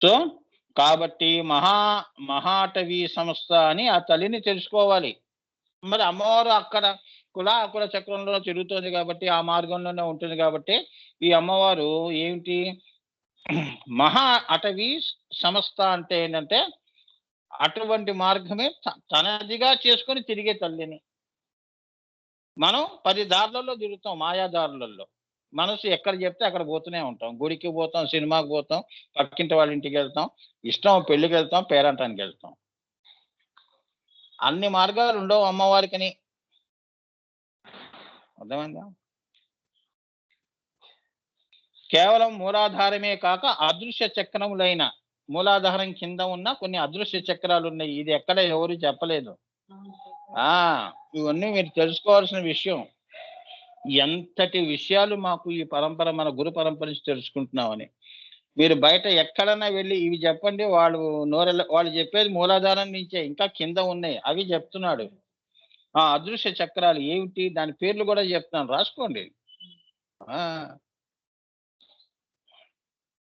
So కాబట్టి మహాటవీ సంస్థ అని ఆ తల్లిని తెలుసుకోవాలి. మరి అమ్మవారు అక్కడ అకుల చక్రంలో తిరుగుతోంది కాబట్టి, ఆ మార్గంలోనే ఉంటుంది కాబట్టి, ఈ అమ్మవారు ఏమిటి మహా అటవీ సంస్థ అంటే ఏంటంటే, అటువంటి మార్గమే తనదిగా చేసుకొని తిరిగే తల్లిని. మనం 10 దారులలో తిరుగుతాం మాయాదారులలో. మనసు ఎక్కడ చెప్తే అక్కడ పోతూనే ఉంటాం. గుడికి పోతాం, సినిమాకి పోతాం, పక్కింటి వాళ్ళ ఇంటికెళ్తాం, ఇష్టం పెళ్ళికెళ్తాం, పేరంటానికెళ్తాం. అన్ని మార్గాలు ఉండవు అమ్మవారికని. అర్థమైందా? కేవలం మూలాధారమే కాక అదృశ్య చక్రములైన మూలాధారం కింద ఉన్న కొన్ని అదృశ్య చక్రాలున్నాయి. ఇది ఎక్కడ ఎవరు చెప్పలేదు. ఆ! ఇవన్నీ మీరు తెలుసుకోవాల్సిన విషయం. ఎంతటి విషయాలు మాకు ఈ పరంపర మన గురు పరంపర నుంచి తెలుసుకుంటున్నామని. మీరు బయట ఎక్కడన్నా వెళ్లి ఇవి చెప్పండి వాళ్ళు చెప్పేది మూలాధారం నుంచే ఇంకా కింద ఉన్నాయి. అవి చెప్తున్నాడు. ఆ అదృశ్య చక్రాలు ఏమిటి? దాని పేర్లు కూడా చెప్తాను రాసుకోండి. ఆ!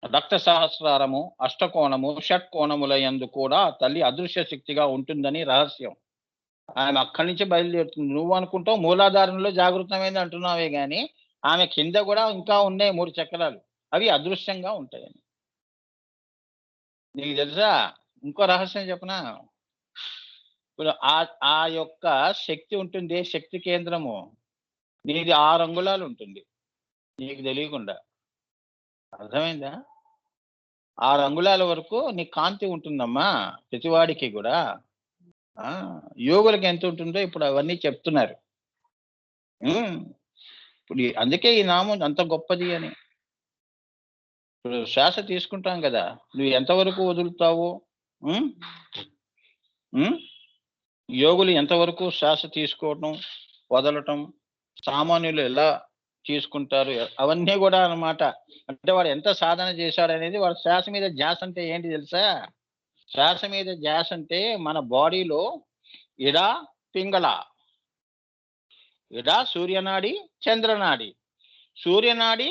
రక్త సహస్రారము, అష్టకోణము, షట్కోణముల యందు కూడా తల్లి అదృశ్య శక్తిగా ఉంటుందని రహస్యం. ఆమె అక్కడి నుంచి బయలుదేరుతుంది. నువ్వు అనుకుంటావు మూలాధారంలో జాగృతమైంది అంటున్నావే గాని, ఆమె కింద కూడా ఇంకా ఉన్నాయి 3 చక్రాలు. అవి అదృశ్యంగా ఉంటాయని. నీకు తెలుసా? ఇంకో రహస్యం చెప్పనా? ఇప్పుడు ఆ యొక్క శక్తి ఉంటుంది, శక్తి కేంద్రము. నీది 6 అంగుళాలు ఉంటుంది. నీకు తెలియకుండా. అర్థమైందా? 6 అంగుళాల వరకు నీ కాంతి ఉంటుందమ్మా. ప్రతివాడికి గూడా. ఆ! యోగులకి ఎంత ఉంటుందో ఇప్పుడు అవన్నీ చెప్తున్నారు. హ్మ్. ఇప్పుడు అందుకే ఈ నామం అంత గొప్పది అని. ఇప్పుడు శ్వాస తీసుకుంటాం గదా! నువ్వు ఎంతవరకు వదులుతావు? హ్మ్. హ్మ్. యోగులు ఎంతవరకు శ్వాస తీసుకోవటం, వదలటం, సామాన్యులు ఎలా తీసుకుంటారు? అవన్నీ గూడా అన్నమాట. అంటే వాడు ఎంత సాధన చేశాడనేది వాడి శ్వాస మీద ధ్యాస అంటే ఏంటి తెలుసా? శ్వాస మీద ధ్యాస అంటే మన బాడీలో ఇడ, పింగళ. ఇడ సూర్యనాడి, చంద్రనాడి. సూర్యనాడి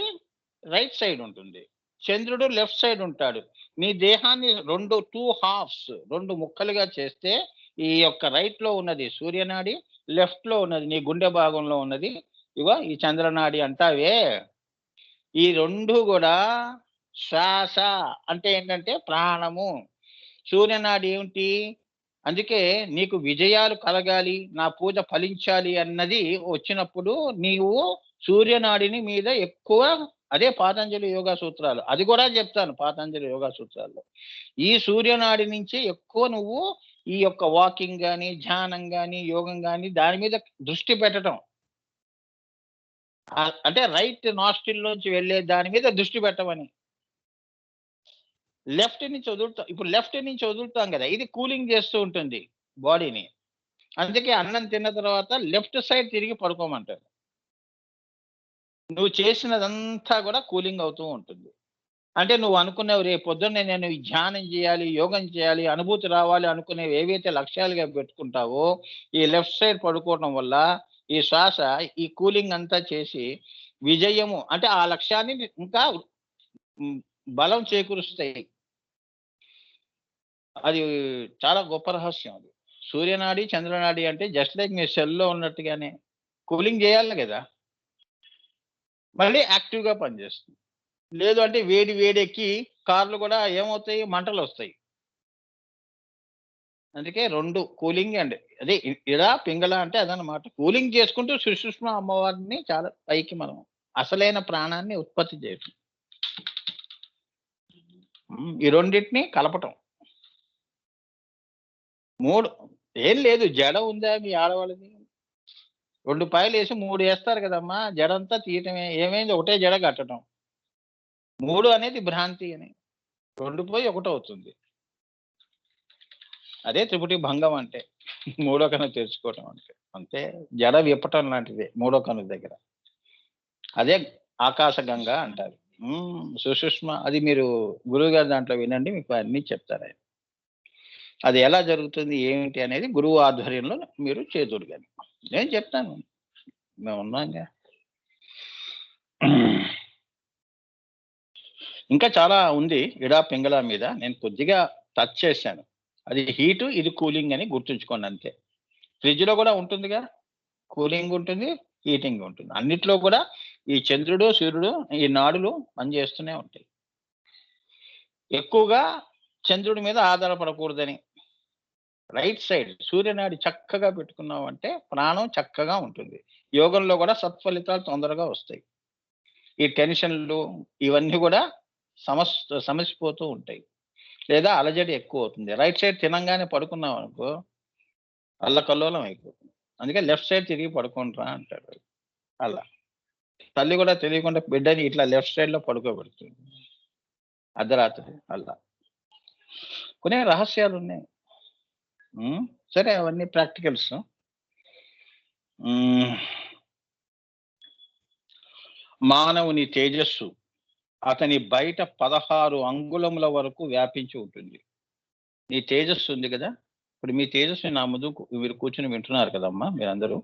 రైట్ సైడ్ ఉంటుంది. చంద్రుడు లెఫ్ట్ సైడ్ ఉంటాడు. నీ దేహాన్ని 2 హాఫ్స్ 2 ముక్కలుగా చేస్తే ఈ యొక్క రైట్‌లో ఉన్నది సూర్యనాడి, లెఫ్ట్‌లో ఉన్నది నీ గుండె భాగంలో ఉన్నది ఇగో ఈ చంద్రనాడి అంటావే. ఈ 2 గూడా శ్వాస అంటే ఏంటంటే ప్రాణము. సూర్యనాడి ఏమిటి? అందుకే నీకు విజయాలు కలగాలి, నా పూజ ఫలించాలి అన్నది వచ్చినప్పుడు నీవు సూర్యనాడిని మీద ఎక్కువ అదే పాతంజలి యోగా సూత్రాలు. అది కూడా చెప్తాను పాతంజలి యోగా సూత్రాల్లో. ఈ సూర్యనాడి నుంచి ఎక్కువ నువ్వు ఈ యొక్క వాకింగ్ గాని, ధ్యానం గాని, యోగం గాని దాని మీద దృష్టి పెట్టటం. అంటే రైట్ నాస్ట్రిల్‌లోంచి వెళ్ళే దాని మీద దృష్టి పెట్టమని. లెఫ్ట్ నుంచి వదులుతాం. ఇప్పుడు లెఫ్ట్ నుంచి వదులుతాం గదా! ఇది కూలింగ్ చేస్తూ ఉంటుంది బాడీని. అందుకే అన్నం తిన్న తర్వాత లెఫ్ట్ సైడ్ తిరిగి పడుకోమంటారు. నువ్వు చేసినదంతా గూడా కూలింగ్ అవుతూ ఉంటుంది. అంటే నువ్వు అనుకున్నవి రేపు పొద్దున్నే నేను ఈ ధ్యానం జేయాలి, యోగం చేయాలి, అనుభూతి రావాలి అనుకునేవి ఏవైతే లక్ష్యాలుగా పెట్టుకుంటావో, ఈ లెఫ్ట్ సైడ్ పడుకోవటం వల్ల ఈ శ్వాస ఈ కూలింగ్ అంతా చేసి విజయము అంటే ఆ లక్ష్యాన్ని ఇంకా హ్మ్, బలం చేకూరుస్తాయి. అది చాలా గొప్ప రహస్యం అది. సూర్యనాడి, చంద్రనాడి అంటే జస్ట్ లైక్ మీ సెల్‌లో ఉన్నట్టుగానే కూలింగ్ జేయాలి గదా! మళ్ళీ యాక్టివ్‌గా పనిచేస్తుంది. లేదు అంటే వేడెక్కి కార్లు గూడా ఏమవుతాయి మంటలొస్తాయి. అందుకే 2 కూలింగ్ అండ్ అదే ఇడ, పింగళ అంటే అదనమాట. కూలింగ్ చేసుకుంటూ సుషుమ్నా అమ్మవారిని చాలా పైకి మనం అసలైన ప్రాణాన్ని ఉత్పత్తి చేయటం. ఈ రెండిటిని కలపటం. 3 ఏం లేదు జడ ఉందా మీ ఆడవాళ్ళది? 2 పాయలేసి 3 ఏస్తారు కదమ్మా! జడంతా తీయటమే. ఏమైంది ఒకటే జడ కట్టటం. 3 అనేది భ్రాంతి అని. 2 పోయి ఒకటవుతుంది. అదే త్రిపుటి భంగం అంటే. మూడో కన్ను తెరుచుకోవటం అంటే. అంతే జడ విప్పటం లాంటిదే మూడో కన్ను దగ్గర. అదే ఆకాశగంగ అంటారు. సుషుష్మ అది మీరు గురువుగారి దాంట్లో వినండి మీకు అన్నీ చెప్తారాయన. అది ఎలా జరుగుతుంది ఏమిటి అనేది గురువు ఆధ్వర్యంలో మీరు చేదురు గాని. నేను చెప్తాను. మేమున్నాంగా. ఇంకా చాలా ఉంది ఇడా పింగళ మీద. నేను కొద్దిగా టచ్ చేశాను. అది హీటు, ఇది కూలింగ్ అని గుర్తుంచుకోండి అంతే. ఫ్రిడ్జ్‌లో కూడా ఉంటుందిగా. కూలింగ్ ఉంటుంది, హీటింగ్ ఉంటుంది. అన్నిట్లో కూడా ఈ చంద్రుడు, సూర్యుడు ఈ నాడులు పనిచేస్తూనే ఉంటాయి. ఎక్కువగా చంద్రుడి మీద ఆధారపడకూడదని. రైట్ సైడ్ సూర్యనాడి చక్కగా పెట్టుకున్నావంటే ప్రాణం చక్కగా ఉంటుంది. యోగంలో కూడా సత్ఫలితాలు తొందరగా వస్తాయి. ఈ టెన్షన్‌లు ఇవన్నీ కూడా సమసిపోతూ ఉంటాయి. లేదా అలజడి ఎక్కువవుతుంది. రైట్ సైడ్ తినంగానే పడుకున్నావనుకో అల్లకల్లోలం అయిపోతుంది. అందుకే లెఫ్ట్ సైడ్ తిరిగి పడుకోండిరా అంటాడు. అలా. తల్లి కూడా తెలియకుండా బిడ్డని ఇట్లా లెఫ్ట్ సైడ్‌లో పడుకోబెడుతుంది. అర్ధరాత్రి అలా. కొన్ని రహస్యాలున్నాయి. హ్మ్. సరే అవన్నీ ప్రాక్టికల్స్. హ్మ్. మానవుని తేజస్సు అతని బయట 16 అంగుళముల వరకు వ్యాపించి ఉంటుంది. నీ తేజస్సు ఉంది గదా! ఇప్పుడు మీ తేజస్సు నా ముందు మీరు కూర్చొని వింటున్నారు కదమ్మా మీరందరూ.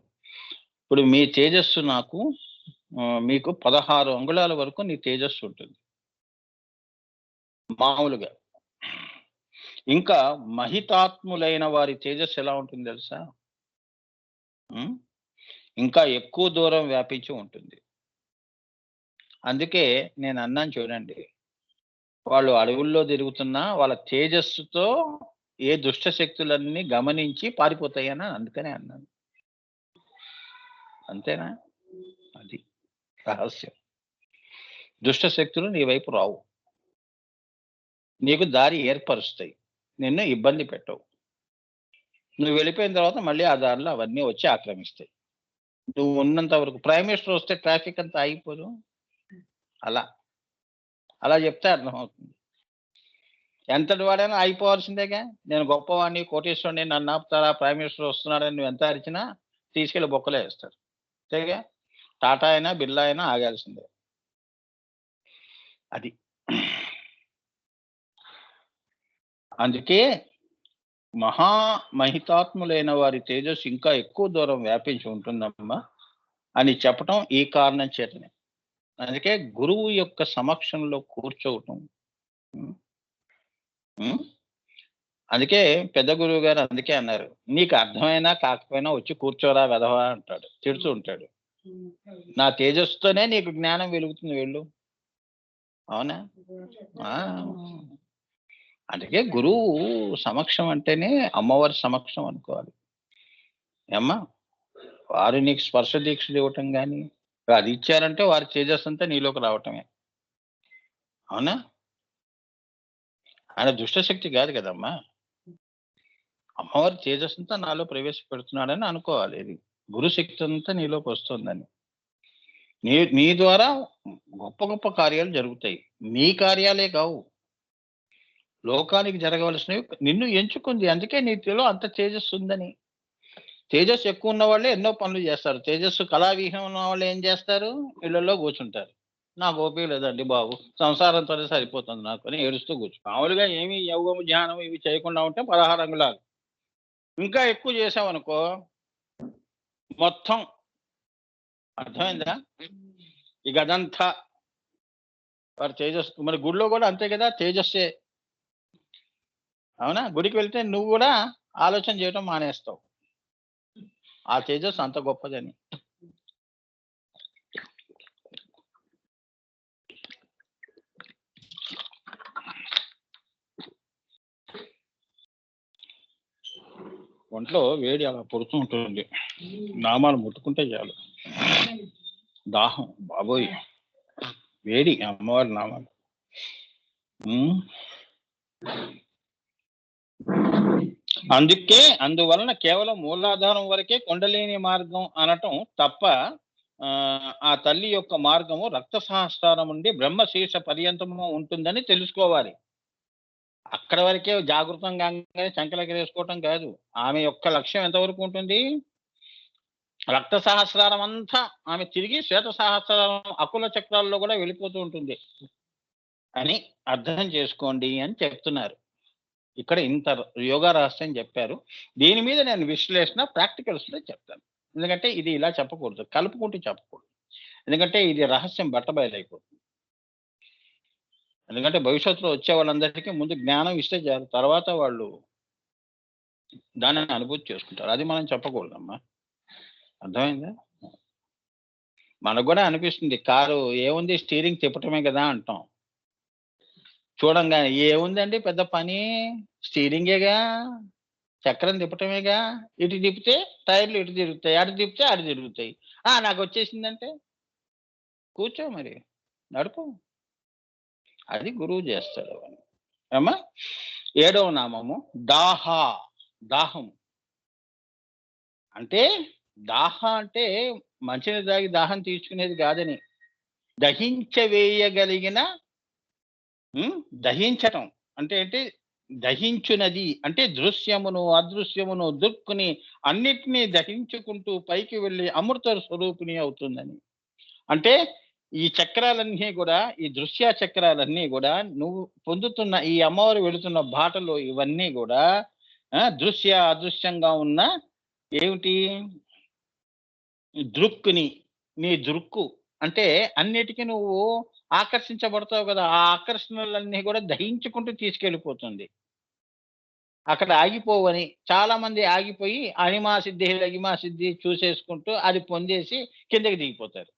ఇప్పుడు మీ తేజస్సు నాకు మీకు 16 అంగుళాల వరకు నీ తేజస్సు ఉంటుంది. మామూలుగా. ఇంకా మహితాత్ములైన వారి తేజస్సు ఎలా ఉంటుంది తెలుసా? హ్మ్. ఇంకా ఎక్కువ దూరం వ్యాపించి ఉంటుంది. అందుకే నేనన్నాను చూడండి. వాళ్ళు అడవుల్లో తిరుగుతున్నా వాళ్ళ తేజస్సుతో ఏ దుష్ట శక్తులన్నీ గమనించి పారిపోతాయని అందుకనే అన్నాను. అంతేనా? అది రహస్యం. దుష్ట శక్తులు నీ వైపు రావు. నీకు దారి ఏర్పరుస్తాయి. నిన్ను ఇబ్బంది పెట్టవు. నువ్వు వెళ్ళిపోయిన తర్వాత మళ్ళీ ఆ దారిలో అవన్నీ వచ్చి ఆక్రమిస్తాయి. నువ్వు ఉన్నంత వరకు ప్రైమ్ మినిస్టర్ వస్తే ట్రాఫిక్ అంతా ఆగిపోదు. అలా. అలా చెప్తే అర్థమవుతుంది. ఎంతటి వాడైనా ఆగిపోవాల్సిందేగా. నేను గొప్పవాడిని, కోటీశ్వరుడిని, నన్ను ఆపుతారా ప్రైమ్ మినిస్టర్ వస్తున్నాడని నువ్వు ఎంత అరిచినా తీసుకెళ్ళి బొక్కలో ఏస్తారు. అంతేగా. టాటా అయినా, బిర్లా అయినా ఆగాల్సిందే. అది. అందుకే మహితాత్ములైన వారి తేజస్సు ఇంకా ఎక్కువ దూరం వ్యాపించి ఉంటుందమ్మా అని చెప్పటం ఈ కారణం చేతనే. అందుకే గురువు యొక్క సమక్షంలో కూర్చోవటం. హ్మ్. హ్మ్. అందుకే పెద్ద గురువు గారు అందుకే అన్నారు. "నీకు అర్థమైనా కాకపోయినా వచ్చి కూర్చోరా వెధవా" అంటాడు. తిడుతూ ఉంటాడు. "నా తేజస్సుతోనే నీకు జ్ఞానం వెలుగుతుంది వెళ్ళు." అవునా? ఆ! అందుకే గురువు సమక్షం అంటేనే అమ్మవారి సమక్షం అనుకోవాలి. ఏమ్మా! వారు నీకు స్పర్శ దీక్షలు ఇవ్వటం గాని, అది ఇచ్చారంటే వారి తేజస్సంతా నీలోకి రావటమే. అవునా? ఆయన దుష్టశక్తి గాదు గదమ్మా! అమ్మవారి తేజస్సంతా నాలో ప్రవేశపెడుతున్నాడని అనుకోవాలి ఇది. గురు శక్తి అంతా నీలోకొస్తుందని. నీ ద్వారా గొప్ప గొప్ప కార్యాలు జరుగుతాయి. నీ కార్యాలే కావు. లోకానికి జరగవలసినవి నిన్ను ఎంచుకుంది. అందుకే నీలో అంత తేజస్సు ఉందని. తేజస్సు ఎక్కువ ఉన్నవాళ్ళే ఎన్నో పనులు జేస్తారు. తేజస్సు కళావిహీనం ఉన్నవాళ్ళు ఏం జేస్తారు? ఇళ్ళల్లో గూర్చుంటారు. నాకు ఓపిక లేదండి బాబు. సంసారంతోనే సరిపోతుంది నాకు అని ఏడుస్తూ మామూలుగా ఏమి యోగము, ధ్యానం ఇవి చేయకుండా ఉంటే 16 అంగుళాలు. ఇంకా ఎక్కువ చేసామనుకో మొత్తం అర్థమైందా? ఇక అదంతా వారి తేజస్సు మరి గుడిలో గూడా అంతే గదా! తేజస్సే. అవునా? గుడికి వెళ్తే నువ్వు గూడా ఆలోచన చేయటం మానేస్తావు. ఆ తేజస్సు అంత గొప్పదని. ఒంట్లో వేడి అలా పుడుతూ ఉంటుంది. నామాలు ముట్టుకుంటే చాలు. దాహం బాబోయ్! వేడి అమ్మవారి నామాలు. హ్మ్. అందువలన కేవలం మూలాధారం వరకే కుండలిని మార్గం అనటం తప్ప ఆ తల్లి యొక్క మార్గము రక్త సహస్రారం నుండి బ్రహ్మశీర్ష పర్యంతము ఉంటుందని తెలుసుకోవాలి. అక్కడ వరకే జాగృతంగా చంకలెగరేసుకోవటం కాదు. ఆమె యొక్క లక్ష్యం ఎంతవరకు ఉంటుంది? రక్త సహస్రారం అంతా ఆమె తిరిగి శ్వేత సహస్రారం అకుల చక్రాల్లో కూడా వెళ్ళిపోతూ ఉంటుంది అని అర్థం చేసుకోండి అని చెప్తున్నారు. ఇక్కడ ఇంత యోగా రహస్యం చెప్పారు. దీని మీద నేను విశ్లేషణ ప్రాక్టికల్స్‌లో చెప్తాను. ఎందుకంటే ఇది ఇలా చెప్పకూడదు. కలుపుకుంటూ చెప్పకూడదు. ఎందుకంటే ఇది రహస్యం బట్టబయలైపోతుంది. ఎందుకంటే భవిష్యత్తులో వచ్చే వాళ్ళందరికీ ముందు జ్ఞానం ఇస్తే చాలు. తర్వాత వాళ్ళు దాన్ని అనుభూతి చేసుకుంటారు. అది మనం చెప్పకూడదమ్మా. అర్థమైందా? మనకు గూడా అనిపిస్తుంది కారు ఏముంది స్టీరింగ్ తిప్పటమే గదా అంటాం. చూడంగానే ఏముందండి పెద్ద పని స్టీరింగేగా, చక్రం తిప్పటమేగా. ఇటు తిప్పితే టైర్‌లు ఇటు తిరుగుతాయి. అటు తిప్పితే అటు తిరుగుతాయి. నాకొచ్చేసిందంటే కూర్చో మరి. నడుపు. అది గురువు జేస్తాడు అవన్నీ. ఏమ్మా? ఏడవ నామము దాహ. దాహం. అంటే దాహ అంటే మంచినీళ్ళు తాగి దాహం తీర్చుకునేది గాదని. దహించవేయగలిగిన దహించటం. అంటే ఏంటి? దహించునది. అంటే దృశ్యమును, అదృశ్యమును దుర్కుని అన్నిటిని దహించుకుంటూ పైకి వెళ్ళి అమృత స్వరూపిణి అవుతుందని. అంటే ఈ చక్రాలన్నీ గూడా, ఈ దృశ్య చక్రాలన్నీ గూడా నువ్వు పొందుతున్న ఈ అమ్మవారు వెళుతున్న బాటలో ఇవన్నీ గూడా దృశ్య, అదృశ్యంగా ఉన్న ఏమిటి? దృక్కుని, నీ దృక్కు. అంటే అన్నిటికి నువ్వు ఆకర్షించబడతావు గదా! ఆ ఆకర్షణలన్నీ గూడా దహించుకుంటూ తీసుకెళ్ళిపోతుంది. అక్కడ ఆగిపోవని. చాలా మంది ఆగిపోయి అణిమా సిద్ధి, లగిమా సిద్ధి చూసేసుకుంటూ అది పొందేసి కిందకి దిగిపోతారు.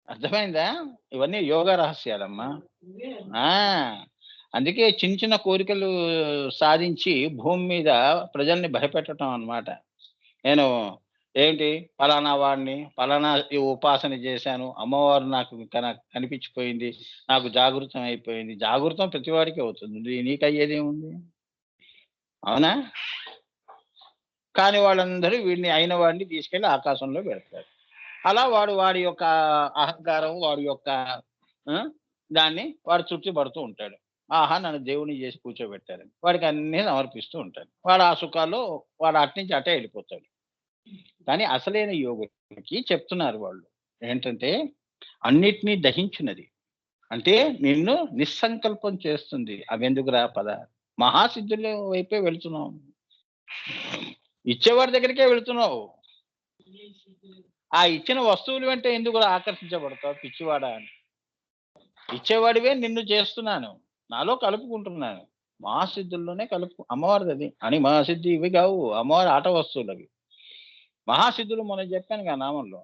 అర్థమైందా? ఇవన్నీ యోగా రహస్యాలమ్మా. ఆ! అందుకే చిన్న చిన్న కోరికలు సాధించి భూమి మీద ప్రజల్ని భయపెట్టటం అన్నమాట. నేను ఏంటి పలానా వాడిని, పలానా ఈ ఉపాసన చేశాను. అమ్మవారు నాకు కనిపించిపోయింది. నాకు జాగృతం అయిపోయింది. జాగృతం ప్రతివాడికి అవుతుంది. నీకయ్యేదేముంది? అవునా? కాని వాళ్ళందరూ వీడిని అయిన వాడిని తీసుకెళ్ళి ఆకాశంలో పెడతారు. అలా వాడు వాడి యొక్క అహంకారం, వాడి యొక్క ఆ! దాన్ని వాడు తృప్తి పడుతూ ఉంటాడు. ఆహా! నన్ను దేవుడిని చేసి కూర్చోబెట్టారని. వాడికి అన్నీ సమర్పిస్తూ ఉంటాడు. వాడు ఆ సుఖాల్లో వాడు అటునుంచి అటే వెళ్ళిపోతాడు. కానీ అసలైన యోగులకి చెప్తున్నారు వాళ్ళు. ఏంటంటే అన్నిటిని దహించునది. అంటే నిన్ను నిస్సంకల్పం చేస్తుంది. అవెందుకురా పద. మహాసిద్ధుల వైపే వెళ్తున్నావు. ఇచ్చేవాడి దగ్గరికే వెళ్తున్నావు. ఆ ఇచ్చిన వస్తువుల వెంట ఎందుకురా ఆకర్షించబడతావు పిచ్చివాడా అని. ఇచ్చేవాడివే నిన్ను చేస్తున్నాను. నాలో కలుపుకుంటున్నాను. మహాసిద్ధుల్లోనే అమ్మవారిదది. అని మహాసిద్ధి ఇవి కావు. అమ్మవారి ఆట వస్తువులవి. మహాసిద్ధులు మొన్న చెప్పానుగా నామంలో.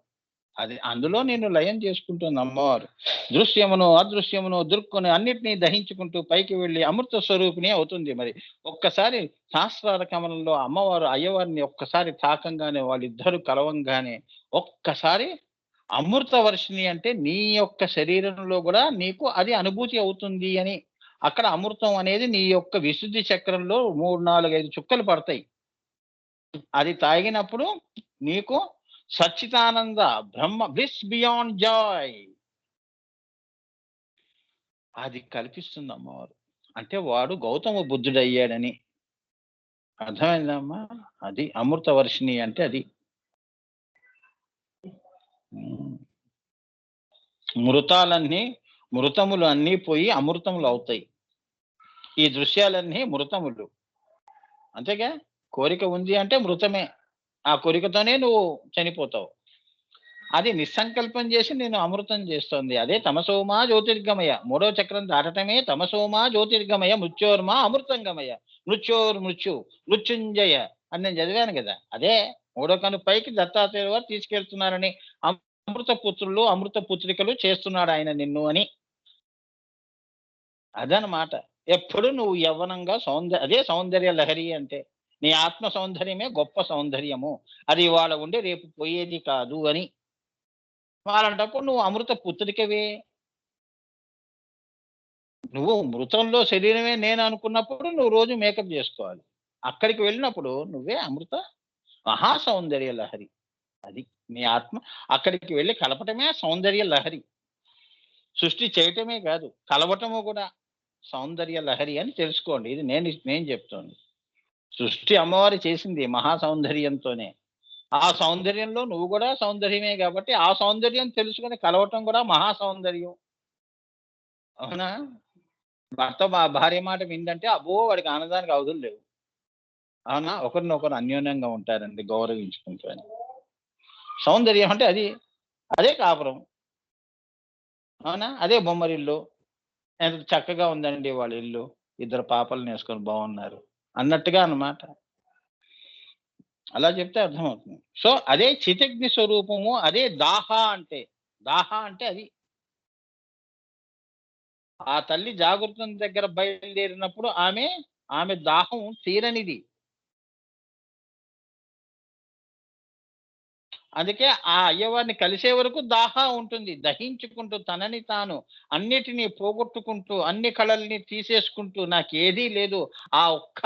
అది అందులో నిన్ను లయం చేసుకుంటుంది అమ్మవారు. దృశ్యమును, అదృశ్యమును దుర్కొని అన్నిటిని దహించుకుంటూ పైకి వెళ్ళి అమృత స్వరూపిణి అవుతుంది మరి. ఒక్కసారి సహస్రార కమలంలో అమ్మవారు అయ్యవారిని ఒక్కసారి తాకంగానే వాళ్ళిద్దరూ కలవంగానే ఒక్కసారి అమృత వర్షిణి అంటే నీ యొక్క శరీరంలో గూడా నీకు అది అనుభూతి అవుతుంది అని. అక్కడ అమృతం అనేది నీ యొక్క విశుద్ధి చక్రంలో 3, 4, 5 చుక్కలు పడతాయి. అది తాగినప్పుడు నీకు సచ్చిదానంద బ్రహ్మ బ్లిస్ బియాండ్ జాయ్ అది కల్పిస్తుంది అమ్మవారు. అంటే వాడు గౌతమ బుద్ధుడయ్యాడని. అర్థమైందమ్మా? అది అమృత వర్షిణి అంటే అది. హ్మ్. మృతములు అన్నీ పోయి అమృతములు అవుతాయి. ఈ దృశ్యాలన్నీ మృతములు. అంతేగా? కోరిక ఉంది అంటే మృతమే. ఆ కోరికతోనే నువ్వు చనిపోతావు. అది నిస్సంకల్పం చేసి నిన్ను అమృతం చేస్తోంది. అదే తమసోమా జ్యోతిర్గమయ. మూడో చక్రం దాటటమే తమసోమా జ్యోతిర్గమయ మృత్యోర్మా అమృతంగమయ. మృత్యోర్మృత్యు మృత్యుంజయ అని నేను చదివాను గదా! అదే మూడో కన్ను పైకి దత్తాత్రేయుల వారు తీసుకెళ్తున్నారని అమృత పుత్రులు, అమృత పుత్రికలు చేస్తున్నాడు ఆయన నిన్ను అని. అదనమాట. ఎప్పుడు నువ్వు యవ్వనంగా అదే సౌందర్య లహరి అంటే. నీ ఆత్మ సౌందర్యమే గొప్ప సౌందర్యము. అది ఇవాళ ఉండి రేపు పోయేది కాదు అని. అలాంటప్పుడు నువ్వు అమృత పుత్రికవే. నువ్వు మృతంలో శరీరమే నేను అనుకున్నప్పుడు నువ్వు రోజు మేకప్ జేసుకోవాలి. అక్కడికి వెళ్ళినప్పుడు నువ్వే అమృత మహా సౌందర్య లహరి. అది. నీ ఆత్మ అక్కడికి వెళ్లి కలపటమే సౌందర్య లహరి. సృష్టి చేయటమే కాదు, కలవటము గూడా సౌందర్య లహరి అని తెలుసుకోండి. ఇది నేను చెప్తోంది. సృష్టి అమ్మవారు చేసింది మహా సౌందర్యంతోనే. ఆ సౌందర్యంలో నువ్వు గూడా సౌందర్యమే గాబట్టి, ఆ సౌందర్యం తెలుసుకొని కలవటం గూడా మహా సౌందర్యం. అవునా? భర్త భార్య మాట విందంటే అబ్బో! వాడికి ఆనందానికి అవధులు లేవు. అవునా? ఒకరినొకరు అన్యోన్యంగా ఉంటారండి గౌరవించుకుంటూ అని. సౌందర్యం అంటే అది. అదే కాపురం. అవునా? అదే బొమ్మరిల్లు. ఎంత చక్కగా ఉందండి వాళ్ళ ఇల్లు. ఇద్దరు పాపలను వేసుకొని బాగున్నారు అన్నట్టుగా అన్నమాట. అలా చెప్తే అర్థమవుతుంది. సో, అదే చితగ్ని స్వరూపము. అదే దాహ అంటే. దాహ అంటే అది. ఆ తల్లి జాగృతం దగ్గర బయలుదేరినప్పుడు ఆమె దాహం తీరనిది. అందుకే ఆ అయ్యవారిని కలిసే వరకు దాహ ఉంటుంది. దహించుకుంటూ తనని తాను అన్నిటిని పోగొట్టుకుంటూ, అన్ని కళల్ని తీసేసుకుంటూ నాకేదీ లేదు. ఆ ఒక్క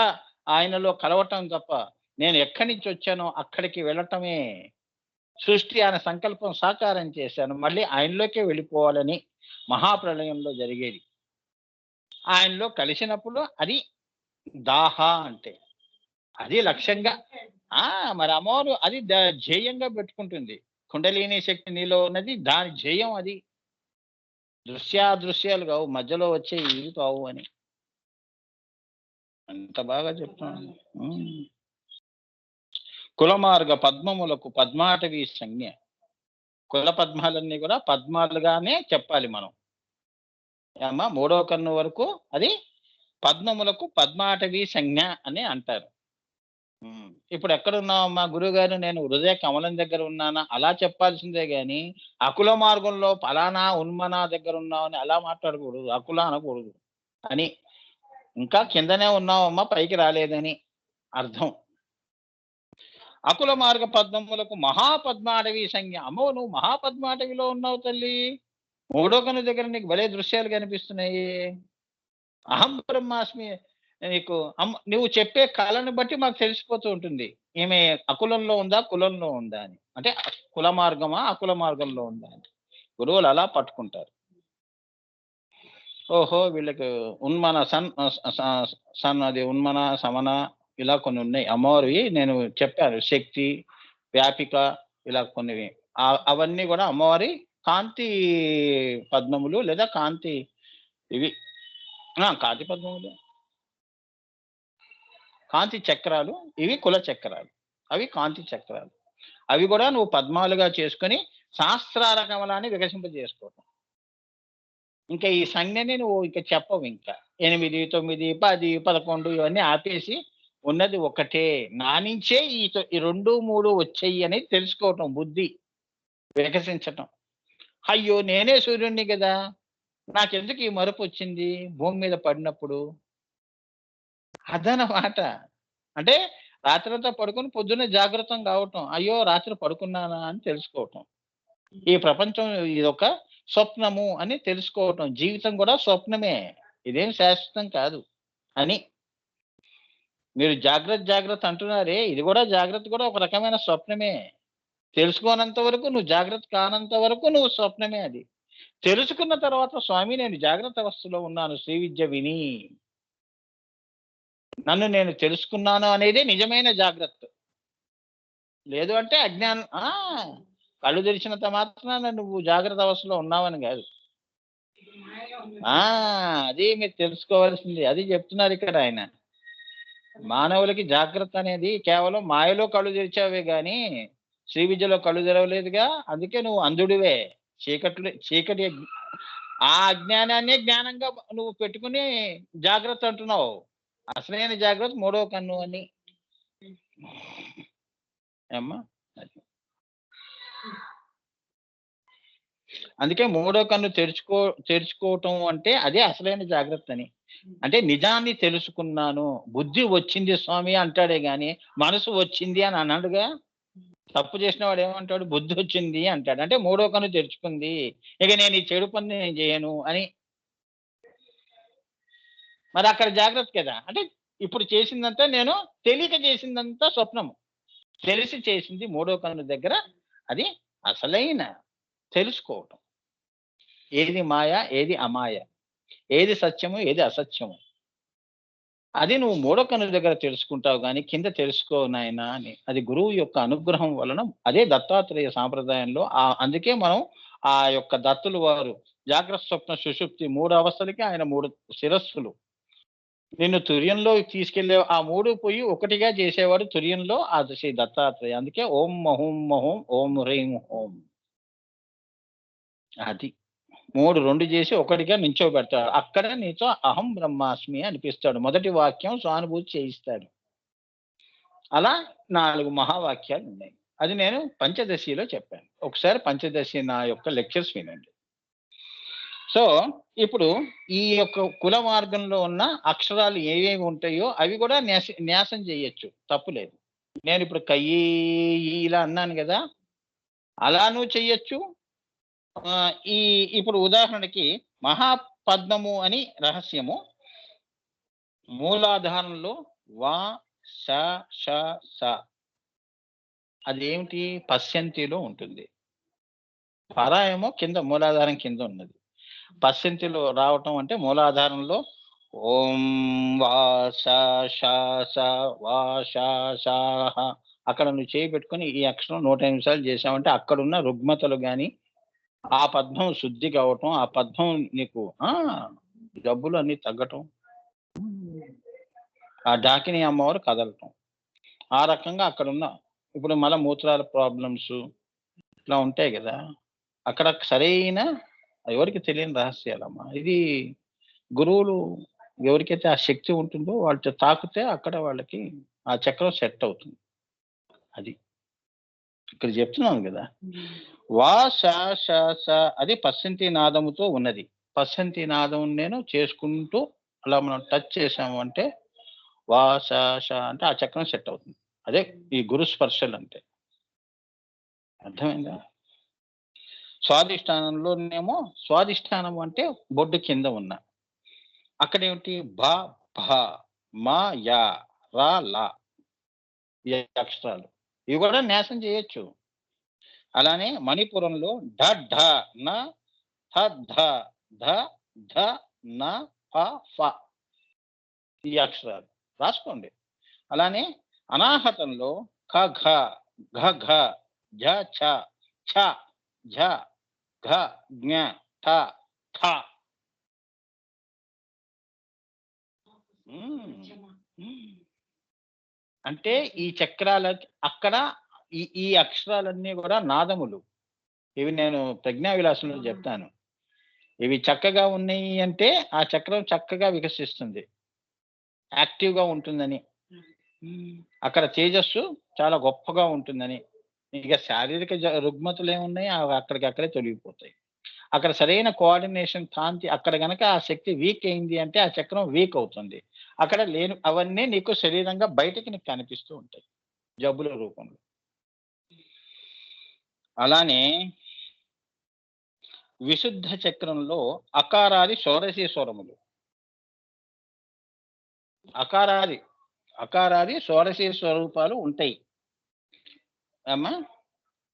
ఆయనలో కలవటం తప్ప. నేను ఎక్కడి నుంచొచ్చానో అక్కడికి వెళ్ళటమే. సృష్టి ఆయన సంకల్పం సాకారం చేశాను. మళ్ళీ ఆయనలోకే వెళ్ళిపోవాలని మహాప్రళయంలో జరిగేది. ఆయనలో కలిసినప్పుడు అది దాహ అంటే. అది లక్ష్యంగా ఆ! మరి అమ్మవారు అది ధ్యేయంగా పెట్టుకుంటుంది. కుండలిని శక్తి నీలో ఉన్నది దాని ధ్యేయం అది. దృశ్యాదృశ్యాలు కావు. మధ్యలో వచ్చేయి ఇవి కావు అని. అంత బాగా చెప్తున్నాను. హ్మ్. కులమార్గ పద్మములకు పద్మాటవి సంజ్ఞ. కుల పద్మాలన్నీ కూడా పద్మాలుగానే చెప్పాలి మనం. ఏమ్మా మూడో కన్ను వరకు అది పద్మములకు పద్మాటవి సంజ్ఞ అని అంటారు. హ్మ్. ఇప్పుడెక్కడున్నావమ్మా గురువుగారు? నేను హృదయ కమలం దగ్గర ఉన్నానా? అలా చెప్పాల్సిందే గాని, అకుల మార్గంలో ఫలానా ఉన్మన దగ్గరున్నావని అలా మాట్లాడకూడదు. అకుల అనకూడదు అని. ఇంకా కిందనే ఉన్నావమ్మా పైకి రాలేదని అర్థం. అకుల మార్గ పద్మములకు మహాపద్మాటవి సంజ్ఞ. అమ్మో! నువ్వు మహాపద్మాటవిలో ఉన్నావు తల్లి. మూడో కన్ను దగ్గర నీకు భలే దృశ్యాలు కనిపిస్తున్నాయి. అహం బ్రహ్మాస్మి నీకు నువ్వు చెప్పే కళను బట్టి మాకు తెలిసిపోతూ ఉంటుంది. ఈమె అకులంలో ఉందా? కులంలో ఉందా అని. అంటే కుల మార్గమా? అకుల మార్గంలో ఉందా అని. గురువులు అలా పట్టుకుంటారు. ఓహో! వీళ్ళకి ఉన్మన సన్ అది ఉన్మన, సమన ఇలా కొన్ని ఉన్నాయి. అమ్మవారివి నేను చెప్పాను. శక్తి, వ్యాపిక ఇలా కొన్ని అవన్నీ గూడా అమ్మవారి కాంతి పద్మములు లేదా కాంతి ఇవి. కాంతి పద్మములు. కాంతి చక్రాలు. ఇవి కుల చక్రాలు. అవి కాంతి చక్రాలు. అవి గూడా నువ్వు పద్మాలుగా చేసుకొని సహస్రార కమలాన్ని వికసింపజేసుకోవటం. ఇంకా ఈ సంజ్ఞని నువ్వు ఇక చెప్పవింక. 8, 9, 10, 11 ఇవన్నీ ఆపేసి ఉన్నది ఒకటే. నా నుంచే ఈ 2, 3 వచ్చాయి అని తెలుసుకోవటం బుద్ధి వికసించటం. అయ్యో! నేనే సూర్యుడిని గదా! నాకెందుకు ఈ మరపొచ్చింది భూమి మీద పడినప్పుడు? అదనమాట. అంటే రాత్రంతా పడుకొని పొద్దున్నే జాగృతం కావటం. అయ్యో! రాత్రి పడుకున్నానా అని తెలుసుకోవటం. ఈ ప్రపంచం ఇదొక స్వప్నము అని తెలుసుకోవటం. జీవితం కూడా స్వప్నమే. ఇదేం శాశ్వతం కాదు అని. మీరు జాగ్రత్త, జాగ్రత్త అంటున్నారే ఇది కూడా జాగ్రత్త కూడా ఒక రకమైన స్వప్నమే. తెలుసుకోనంత వరకు నువ్వు జాగ్రత్త కానంత వరకు నువ్వు స్వప్నమే అది. తెలుసుకున్న తర్వాత స్వామి నేను జాగ్రత్త అవస్థలో ఉన్నాను శ్రీ విద్య విని. నన్ను నేను తెలుసుకున్నాను అనేదే నిజమైన జాగ్రత్త. లేదు అంటే అజ్ఞానం కళ్ళు తెరిచినంత మాత్రాన నువ్వు జాగ్రత్త అవస్థలో ఉన్నావని గాదు. ఆ! అది మీరు తెలుసుకోవాల్సింది. అది చెప్తున్నారు ఇక్కడ ఆయన. మానవులకి జాగ్రత్త అనేది కేవలం మాయలో కళ్ళు తెరిచావే గాని, శ్రీ విద్యలో కళ్ళు తెరవలేదుగా. అందుకే నువ్వు అంధుడివే. చీకటి ఆ అజ్ఞానాన్నే జ్ఞానంగా నువ్వు పెట్టుకొని జాగ్రత్త అంటున్నావు. అసలైన జాగ్రత్త మూడో కన్ను అని. ఏమ్మా? అది. అందుకే మూడో కన్ను తెరుచుకోవటం అంటే అదే అసలైన జాగ్రత్తని. అంటే నిజాన్ని తెలుసుకున్నాను. బుద్ధి వచ్చింది స్వామి అంటాడే గాని, మనసు వచ్చింది అని అనడుగా. తప్పు చేసిన వాడు ఏమంటాడు? బుద్ధి వచ్చింది అంటాడు. అంటే మూడో కన్ను తెరుచుకుంది. ఇక నేను ఈ చెడు పని నేను చేయను అని. మరి అక్కడ జాగ్రత్త కదా! అంటే ఇప్పుడు చేసిందంతా నేను తెలియక చేసిందంతా స్వప్నము. తెలిసి చేసింది మూడో కన్ను దగ్గర అది అసలైన తెలుసుకోవటం. ఏది మాయ, ఏది అమాయ, ఏది సత్యము, ఏది అసత్యము. అది నువ్వు మూడో కన్ను దగ్గర తెలుసుకుంటావు గానీ, కింద తెలుసుకో నాయనా అని. అది గురువు యొక్క అనుగ్రహం వలన అదే దత్తాత్రేయ సాంప్రదాయంలో అందుకే మనం ఆ యొక్క దత్తులు వారు జాగ్రత్త, స్వప్న, సుషుప్తి 3 అవస్థలకి ఆయన 3 శిరస్సులు. నిన్ను తుర్యంలోకి తీసుకెళ్ళే ఆ 3 పోయి ఒకటిగా చేసేవాడు తుర్యంలో శ్రీ దత్తాత్రేయ. అందుకే ఓం మహూం మహూం ఓం హ్రీం హోం. అది. 2 చేసి ఒకటిగా నించోబెడతాడు. అక్కడ నీతో అహం బ్రహ్మాస్మి అనిపిస్తాడు. మొదటి వాక్యం సానుభూతి చేయిస్తాడు. అలా 4 మహావాక్యాలు ఉన్నాయి. అది నేను పంచదశిలో చెప్పాను. ఒకసారి పంచదశి నా యొక్క లెక్చర్స్ వినండి. సో, ఇప్పుడు ఈ యొక్క కుల మార్గంలో ఉన్న అక్షరాలు ఏవేవి ఉంటాయో అవి కూడా న్యాసం చేయొచ్చు. తప్పులేదు. నేనిప్పుడు కయ్యి ఇలా అన్నాను గదా! అలానూ చెయ్యొచ్చు. ఇప్పుడు ఉదాహరణకి మహాపద్మము అని రహస్యము మూలాధారంలో వా, శ, ష, స అదేమిటి పశ్యంతిలో ఉంటుంది. పరాయేమో కింద మూలాధారం కింద ఉన్నది. పశ్యంతిలో రావటం అంటే మూలాధారంలో ఓం వా శ ష స వా ష ష హ అక్కడ నువ్వు చేయి పెట్టుకొని ఈ అక్షరం 108 నిమిషాలు చేసావంటే అక్కడున్న రుగ్మతలు గాని, ఆ పద్మం శుద్ధి కావటం, ఆ పద్మం నీకు జబ్బులు అన్నీ తగ్గటం, ఆ డాకిని అమ్మవారు కదలటం. ఆ రకంగా అక్కడున్న ఇప్పుడు మలమూత్రాల ప్రాబ్లమ్స్ ఇట్లా ఉంటాయి గదా! అక్కడ సరైన ఎవరికీ తెలియని రహస్యాలమ్మా. ఇది గురువులు ఎవరికైతే ఆ శక్తి ఉంటుందో వాళ్ళతో తాకితే అక్కడ వాళ్ళకి ఆ చక్రం సెట్ అవుతుంది. అది. ఇక్కడ చెప్తున్నాను గదా! వా, శ, ష, స అది పశ్చంతి నాదముతో ఉన్నది. పశ్చంతి నాదం నేను చేసుకుంటూ అలా మనం టచ్ చేసాము అంటే వా, శ, ష అంటే ఆ చక్రం సెట్ అవుతుంది. అదే ఈ గురు స్పర్శలంటే. అర్థమైందా? స్వాధిష్టానంలోనేమో స్వాధిష్టానం అంటే బొడ్డు కింద ఉన్న. అక్కడేమిటి భ, భ, మ, య, ర, ల ఈ అక్షరాలు. ఇవి కూడా న్యాసం చేయొచ్చు. అలానే మణిపురంలో ఢ, ఢ, న, థ, ధ, ధ, ధ, న, ఫ, ఫ ఈ అక్షరాలు రాసుకోండి. అలానే అనాహతంలో ఖ, ఘ, ఘ, ఘ, ఝ, ఛ, ఛ, ఝ, ఘ, జ్ఞ, ఠ, థ. అంటే ఈ చక్రాల అక్కడ ఈ అక్షరాలన్నీ కూడా నాదములు. ఇవి నేను ప్రజ్ఞా విలాసంలో చెప్తాను. ఇవి చక్కగా ఉన్నాయి అంటే ఆ చక్రం చక్కగా వికసిస్తుంది. యాక్టివ్‌గా ఉంటుందని. అక్కడ తేజస్సు చాలా గొప్పగా ఉంటుందని. ఇక శారీరక రుగ్మతలేమున్నాయి అవి అక్కడికక్కడే తొలగిపోతాయి. అక్కడ సరైన కోఆర్డినేషన్ కాంతి అక్కడ గనక ఆ శక్తి వీక్ అయింది అంటే ఆ చక్రం వీక్ అవుతుంది. అక్కడ లేని అవన్నీ నీకు శరీరంగా బయటకి నీకు కనిపిస్తూ ఉంటాయి. జబ్బుల రూపంలో. అలానే విశుద్ధ చక్రంలో అకారాది షోడశీ స్వరములు. అకారాది షోడశీ స్వరూపాలు ఉంటాయి. అమ్మా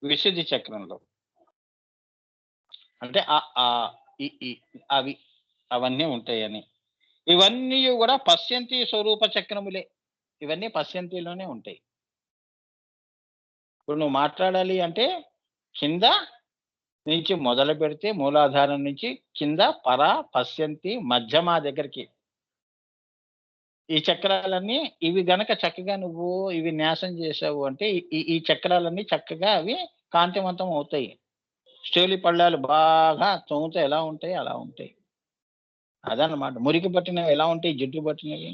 విశుద్ధి చక్రంలో. అంటే అవి అవన్నీ ఉంటాయని. ఇవన్నీ కూడా పశ్యంతి స్వరూప చక్రములే. ఇవన్నీ పశ్యంతిలోనే ఉంటాయి. ఇప్పుడు నువ్వు మాట్లాడాలి అంటే కింద నుంచి మొదలు పెడితే మూలాధారం నుంచి కింద పర, పశ్యంతి, మధ్యమ దగ్గరికి ఈ చక్రాలన్నీ ఇవి గనక చక్కగా నువ్వు ఇవి న్యాసం చేసావు అంటే ఈ చక్రాలన్నీ చక్కగా అవి కాంతివంతం అవుతాయి. స్టేలి పళ్ళాలు బాగా తోమితే ఎలా ఉంటాయి అలా ఉంటాయి. అదనమాట. మురికి పట్టినవి ఎలా ఉంటాయి జిడ్డు పట్టినవి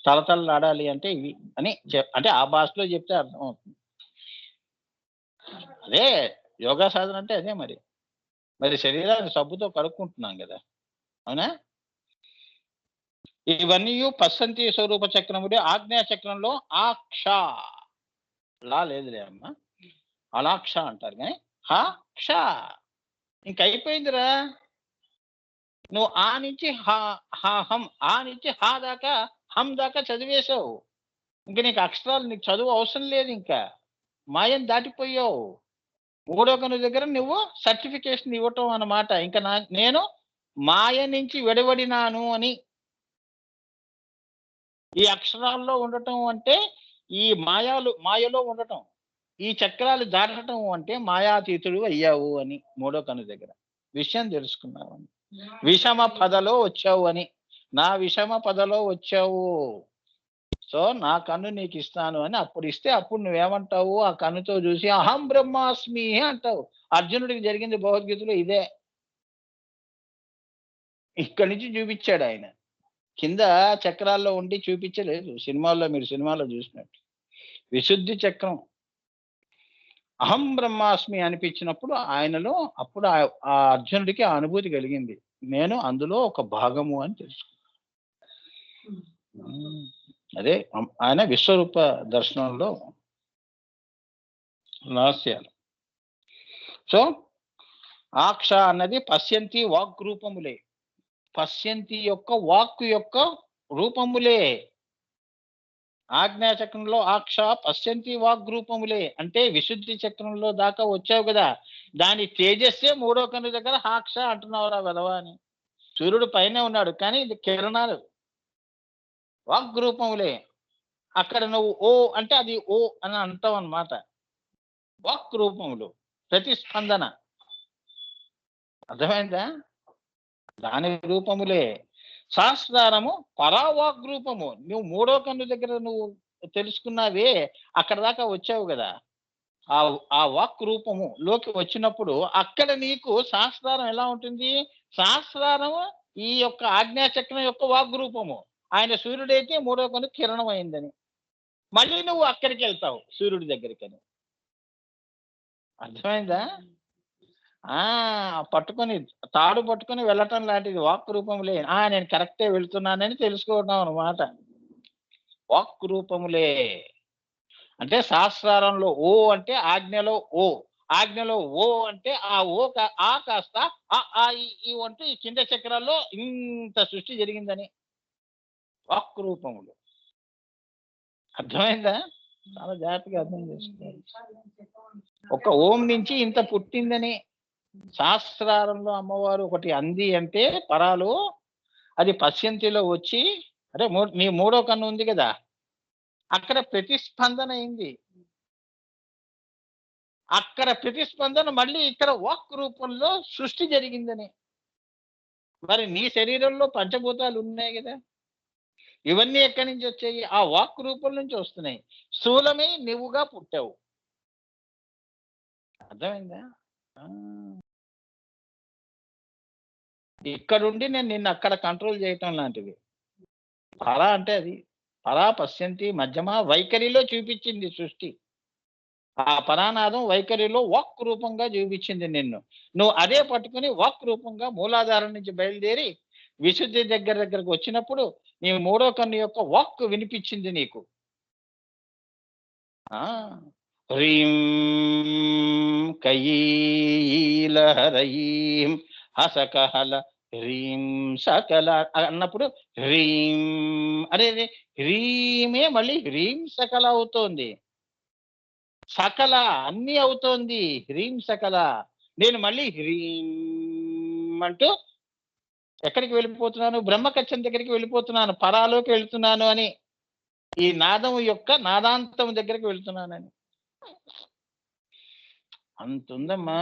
తలతలలాడాలి అంటే ఇవి అని అంటే ఆ భాషలో చెప్తే అర్థమవుతుంది. అదే యోగా సాధన అంటే అదే మరి. మరి శరీరాన్ని సబ్బుతో కడుక్కుంటున్నాం కదా! అవునా? ఇవన్నీ పశ్చంతి స్వరూప చక్రముడే. ఆగ్నేయ చక్రంలో ఆక్ష లా లేదులే అమ్మా. అలాక్ష అంటారు కానీ హ క్ష ఇంకైపోయిందిరా. నువ్వు ఆ నుంచి హం ఆ నుంచి హ దాకా హం దాకా చదివేశావు. ఇంక నీకు అక్షరాలు నీకు చదువు అవసరం లేదు ఇంకా. మాయం దాటిపోయావు. మూడో కను దగ్గర నువ్వు సర్టిఫికేషన్ ఇవ్వటం అన్నమాట. ఇంకా నేను మాయ నుంచి విడవడినాను అని. ఈ అక్షరాల్లో ఉండటం అంటే ఈ మాయలో ఉండటం. ఈ చక్రాలు దాటటం అంటే మాయాతీతుడు అయ్యావు అని మూడో కను దగ్గర విషయం తెలుసుకున్నావు అని. విషమ పదలో వచ్చావు అని. నా విషమ పదలో వచ్చావు. సో నా కన్ను నీకు ఇస్తాను అని అప్పుడు ఇస్తే అప్పుడు నువ్వేమంటావు? ఆ కన్నుతో చూసి అహం బ్రహ్మాస్మి అంటావు. అర్జునుడికి జరిగింది భగవద్గీతలో ఇదే. ఇక్కడి నుంచి చూపించాడు ఆయన. కింద చక్రాల్లో ఉండి చూపించలేదు. మీరు సినిమాలో చూసినట్టు విశుద్ధి చక్రం అహం బ్రహ్మాస్మి అనిపించినప్పుడు ఆయనలో అప్పుడు ఆ అర్జునుడికి ఆ అనుభూతి కలిగింది. నేను అందులో ఒక భాగము అని తెలుసుకున్నాను. అదే ఆయన విశ్వరూప దర్శనంలో రహస్యాలు. సో ఆక్ష అన్నది పశ్యంతి వాక్ రూపములే. పశ్యంతి యొక్క వాక్కు యొక్క రూపములే. ఆజ్ఞా చక్రంలో ఆక్ష పశ్యంతి వాక్ రూపములే అంటే విశుద్ధి చక్రంలో దాకా వచ్చావు కదా, దాని తేజస్సే మూడో కన్ను దగ్గర ఆక్ష అంటున్నావురా వెదవా అని. సూర్యుడు పైన ఉన్నాడు కానీ ఇది కిరణాలు వాక్ రూపములే. అక్కడ నువ్వు ఓ అంటే అది ఓ అని అంటావు అన్నమాట. వాక్ రూపములు ప్రతిస్పందన అర్థమైందా? దాని రూపములే. సహస్రారము పరావాక్ రూపము. నువ్వు మూడో కన్ను దగ్గర నువ్వు తెలుసుకున్నావే, అక్కడ దాకా వచ్చావు కదా, ఆ వాక్ రూపము లోకి వచ్చినప్పుడు అక్కడ నీకు సహస్రారం ఎలా ఉంటుంది? సహస్రారము ఈ యొక్క ఆజ్ఞాచక్రం యొక్క వాక్ రూపము. ఆయన సూర్యుడైతే మూడో కన్ను కిరణం అయిందని మళ్ళీ నువ్వు అక్కడికి వెళ్తావు సూర్యుడి దగ్గరికి అని. అర్థమైందా? పట్టుకొని తాడు పట్టుకొని వెళ్ళటం లాంటిది వాక్ రూపములే. నేను కరెక్టే వెళ్తున్నానని తెలుసుకోవడం అన్నమాట. వాక్ రూపములే అంటే సహస్రారంలో ఓ అంటే ఆజ్ఞలో ఓ, ఆజ్ఞలో ఓ అంటే ఆ ఓ ఆ కాస్త ఈ అంటూ ఈ కింద చక్రాల్లో ఇంత సృష్టి జరిగిందని వాక్ రూపములు. అర్థమైందా? చాలా జాగ్రత్తగా అర్థం చేసుకోవాలి. ఒక ఓం నుంచి ఇంత పుట్టిందని. సహస్రారంలో అమ్మవారు ఒకటి అంది అంటే పరాలు, అది పశ్యంతిలో వచ్చి అదే నీ మూడో కన్ను ఉంది కదా, అక్కడ ప్రతిస్పందన అయింది. అక్కడ ప్రతిస్పందన మళ్ళీ ఇక్కడ వాక్ రూపంలో సృష్టి జరిగిందని. మరి నీ శరీరంలో పంచభూతాలు ఉన్నాయి కదా, ఇవన్నీ ఎక్కడి నుంచి వచ్చాయి? ఆ వాక్ రూపం నుంచి వస్తున్నాయి. స్థూలమే నువ్వుగా పుట్టావు. అర్థమైందా? ఇక్కడుండి నేను నిన్ను అక్కడ కంట్రోల్ చేయటం లాంటిది. పరా అంటే అది పరా పశ్యంతి మధ్యమ వైఖరిలో చూపించింది సృష్టి. ఆ పరానాదం వైఖరిలో వాక్ రూపంగా చూపించింది నిన్ను. నువ్వు అదే పట్టుకుని వాక్ రూపంగా మూలాధారం నుంచి బయలుదేరి విశుద్ధి దగ్గరకు వచ్చినప్పుడు నీ మూడో కన్ను యొక్క వాక్ వినిపించింది నీకు. హ్రీం కయీలహరయీం హసకహల హ్రీం సకల అన్నప్పుడు హ్రీం అరే హ్రీమే మళ్ళీ హ్రీం సకల అవుతోంది. సకల అన్ని అవుతోంది హ్రీం సకల. నేను మళ్ళీ హ్రీం అంటూ ఎక్కడికి వెళ్ళిపోతున్నాను? బ్రహ్మకచ్చం దగ్గరికి వెళ్ళిపోతున్నాను, పరాలోకి వెళ్తున్నాను అని. ఈ నాదం యొక్క నాదాంతం దగ్గరికి వెళ్తున్నానని. అంతుందమ్మా.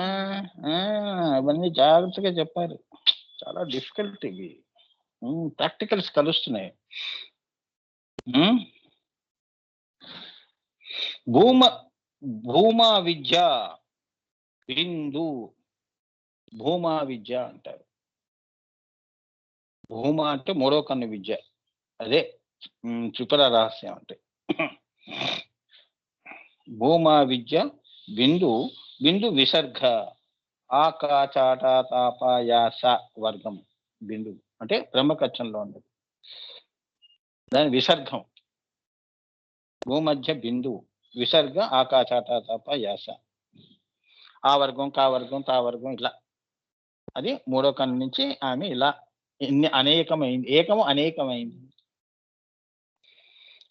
అవన్నీ జాగ్రత్తగా చెప్పారు. చాలా డిఫికల్ట్ ఇవి. ప్రాక్టికల్స్ కలుస్తున్నాయి. భూమా విద్య బిందు భూమా విద్య అంటారు. భూమా అంటే మూడో కన్ను విద్య, అదే త్రిపుర రహస్యం అంటే. భూమా విద్య బిందు బిందు విసర్గ ఆకాచాట తాపాయాస వర్గం. బిందు అంటే బ్రహ్మకచ్చంలో ఉండదు, దాని విసర్గం. భూమధ్య బిందు విసర్గ ఆకాచాట తాపాయాస. ఆ వర్గం కా వర్గం తా వర్గం ఇట్లా. అది మూడో కన్ను నుంచి ఆమె ఇలా అనేకమైంది, ఏకము అనేకమైంది.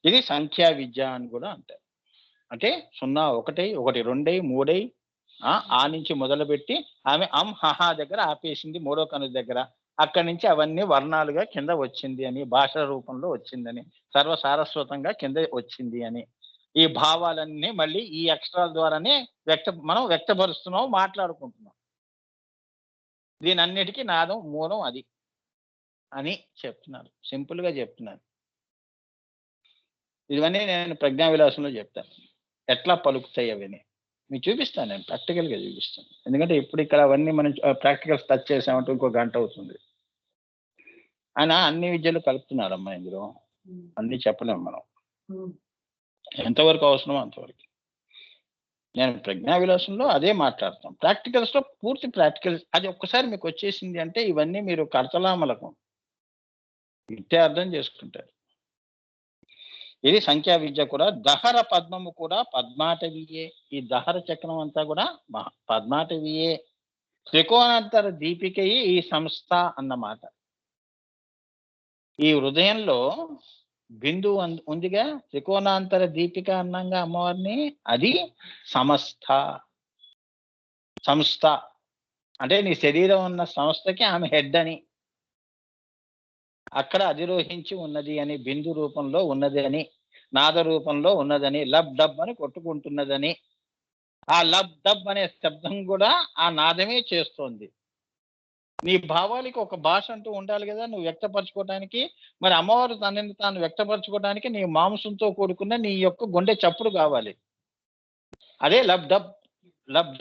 ఇది సంఖ్యా విద్య అని కూడా అంటారు. అంటే 0 1 1 2 3 ఆ నుంచి మొదలుపెట్టి ఆమె హహ దగ్గర ఆపేసింది మూడో కన్ను దగ్గర. అక్కడి నుంచి అవన్నీ వర్ణాలుగా కింద వచ్చింది అని, భాష రూపంలో వచ్చిందని, సర్వసారస్వతంగా కింద వచ్చింది అని. ఈ భావాలన్నీ మళ్ళీ ఈ అక్షరాల ద్వారానే మనం వ్యక్తపరుస్తున్నాం, మాట్లాడుకుంటున్నాం. దీని అన్నిటికీ నాదం మూలం అది అని చెప్తున్నారు, సింపుల్ గా చెప్తున్నారు. ఇవన్నీ నేను ప్రజ్ఞా విలాసంలో చెప్తాను, ఎట్లా పలుకుతాయి అవన్నీ మీకు చూపిస్తాను. నేను ప్రాక్టికల్ గా చూపిస్తాను. ఎందుకంటే ఇప్పుడు ఇక్కడ అవన్నీ మనం ప్రాక్టికల్స్ టచ్ చేసామంటే ఇంకో గంట అవుతుంది. ఆయన అన్ని విద్యలు కలుపుతున్నాడమ్మా ఇందులో. అన్ని చెప్పలేము మనం. ఎంతవరకు అవసరమో అంతవరకు. నేను ప్రజ్ఞా విలాసంలో అదే మాట్లాడతాం. ప్రాక్టికల్స్ లో పూర్తి ప్రాక్టికల్స్. అది ఒక్కసారి మీకు వచ్చేసింది అంటే ఇవన్నీ మీరు కడతలామలకు ఇట్టే అర్థం చేసుకుంటారు. ఇది సంఖ్యా విద్య కూడా. దహర పద్మము కూడా పద్మాటవియే. ఈ దహర చక్రం అంతా కూడా పద్మాటవియే. త్రికోణాంతర దీపికయే ఈ సంస్థ అన్నమాట. ఈ హృదయంలో బిందు ఉందిగా, త్రికోణాంతర దీపిక అన్నంగా అమ్మవారిని. అది సంస్థ. సంస్థ అంటే నీ శరీరం ఉన్న సంస్థకి ఆమె హెడ్ అని, అక్కడ అధిరోహించి ఉన్నది అని, బిందు రూపంలో ఉన్నది అని, నాద రూపంలో ఉన్నదని, లబ్ డబ్ అని కొట్టుకుంటున్నదని. ఆ లబ్ డబ్ అనే శబ్దం కూడా ఆ నాదమే చేస్తోంది. నీ భావాలకి ఒక భాష అంటూ ఉండాలి కదా నువ్వు వ్యక్తపరచుకోవడానికి. మరి అమ్మవారు తనని తాను వ్యక్తపరచుకోవడానికి నీ మాంసంతో కూడుకున్న నీ యొక్క గుండె చప్పుడు కావాలి. అదే లబ్